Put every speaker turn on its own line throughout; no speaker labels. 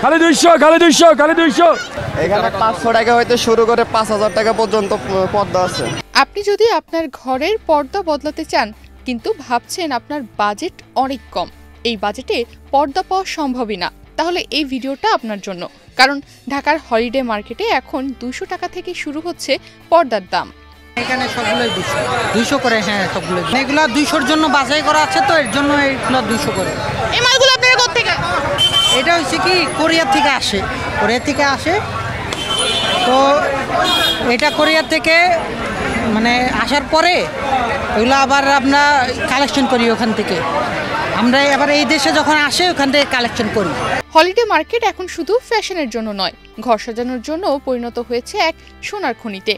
খালি 200 খালি 200 খালি 200।
এখানে 500 টাকা হইতে শুরু করে 5000 টাকা পর্যন্ত পর্দা আছে।
আপনি যদি আপনার ঘরের পর্দা বদলাতে চান কিন্তু ভাবছেন আপনার বাজেট অনেক কম, এই বাজেটে পর্দা পাওয়া সম্ভবই না, তাহলে এই ভিডিওটা আপনার জন্য। কারণ ঢাকার হলিডে মার্কেটে এখন 200 টাকা থেকে শুরু হচ্ছে পর্দার দাম।
এখানে সবগুলোই 200 করে। হ্যাঁ, সবগুলো এগুলো 200-র জন্য বাছাই করা আছে, তো এর জন্য এগুলো 200 করে।
এই মালগুলো আপনারা কোথা থেকে?
এটা হচ্ছে কি কোরিয়া থেকে আসে, তো এটা কোরিয়া থেকে মানে আসার পরে এগুলো আবার আমরা কালেকশন করি ওখান থেকে। আমরা এবার এই দেশে যখন আসে ওখান থেকে কালেকশন করি।
হলিডে মার্কেট এখন শুধু ফ্যাশনের জন্য নয়, ঘর সাজানোর জন্য পরিণত হয়েছে এক সোনার খনিতে।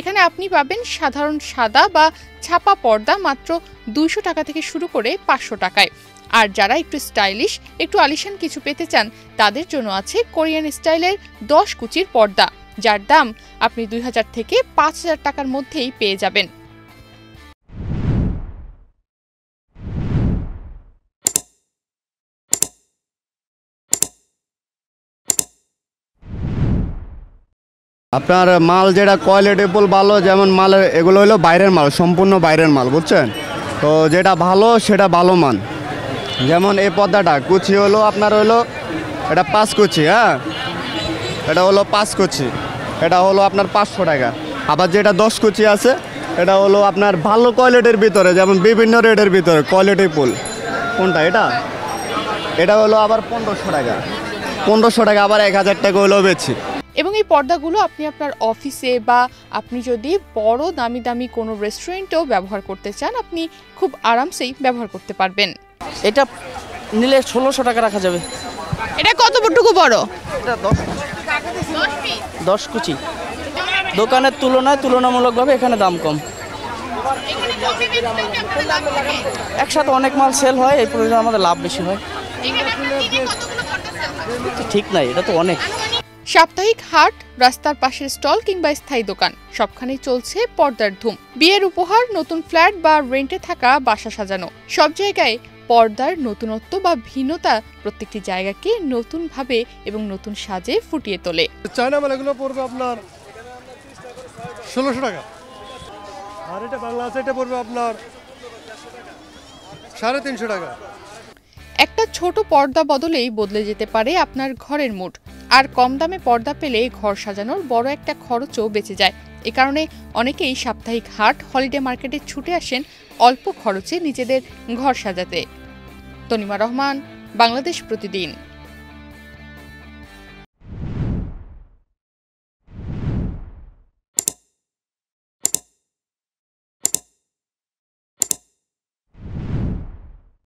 এখানে আপনি পাবেন সাধারণ সাদা বা ছাপা পর্দা মাত্র 200 টাকা থেকে শুরু করে 500 টাকায়। আর যারা একটু স্টাইলিশ, একটু আলিশান কিছু পেতে চান, তাদের জন্য আছে কোরিয়ান স্টাইলের 10 কুচির পর্দা, যার দাম আপনি 2000 থেকে 5000 টাকার মধ্যেই পেয়ে যাবেন।
আপনার মাল যেটা কোয়ালিটিফুল ভালো, যেমন মালের এগুলো হলো বাইরের মাল, সম্পূর্ণ বাইরের মাল, বুঝছেন? তো যেটা ভালো সেটা ভালো মান। যেমন এই পর্দাটা কুচি হলো আপনার হলো এটা 5 কুচি, হ্যাঁ, এটা হলো 5 কুচি, এটা হলো আপনার 500 টাকা। আবার যেটা 10 কুচি আছে এটা হলো আপনার ভালো কোয়ালিটির ভিতরে, যেমন বিভিন্ন রেটের ভিতরে কোয়ালিটিফুল। কোনটা? এটা হলো আবার 1500 টাকা, 1500 টাকা, আবার 1000 টাকা হলো বেশি।
এবং এই পর্দাগুলো আপনি আপনার অফিসে বা আপনি যদি বড় দামি দামি কোনো রেস্টুরেন্টেও ব্যবহার করতে চান, আপনি খুব আরামসেই ব্যবহার করতে পারবেন।
এটা নিলে 1600 টাকা রাখা যাবে।
এটা কতটুকু বড়?
এটা 10 কুচি। দোকানের তুলনামূলকভাবে এখানে দাম কম। একসাথে অনেক মাল সেল হয়, এই প্রয়োজন আমাদের লাভ বেশি হয়। ঠিক নাই, এটা তো অনেক।
সাপ্তাহিক হাট, রাস্তার পাশের স্টল কিংবা স্থায়ী দোকান, সবখানেই চলছে পর্দার ধুম। বিয়ের উপহার, নতুন ফ্ল্যাট বা রেন্টে থাকা বাসা সাজানো, সব জায়গায় পর্দার নতুনত্ব বা ভিন্নতা প্রত্যেকটি জায়গাকে নতুনভাবে এবং নতুন সাজে ফুটিয়ে তোলে।
চায়না মালগুলো পড়বে আপনার 1600 টাকা, আর এটা বাংলা আছে, এটা পড়বে আপনার 350 টাকা।
একটা ছোট পর্দা বদলেই বদলে যেতে পারে আপনার ঘরের মুড। আর কম দামে পর্দা পেলে ঘর সাজানোর বড় একটা খরচও বেঁচে যায়। এ কারণে অনেকেই সাপ্তাহিক হাট, হলিডে মার্কেটে ছুটে আসেন অল্প খরচে নিজেদের ঘর সাজাতে। তনিমা রহমান, বাংলাদেশ প্রতিদিন।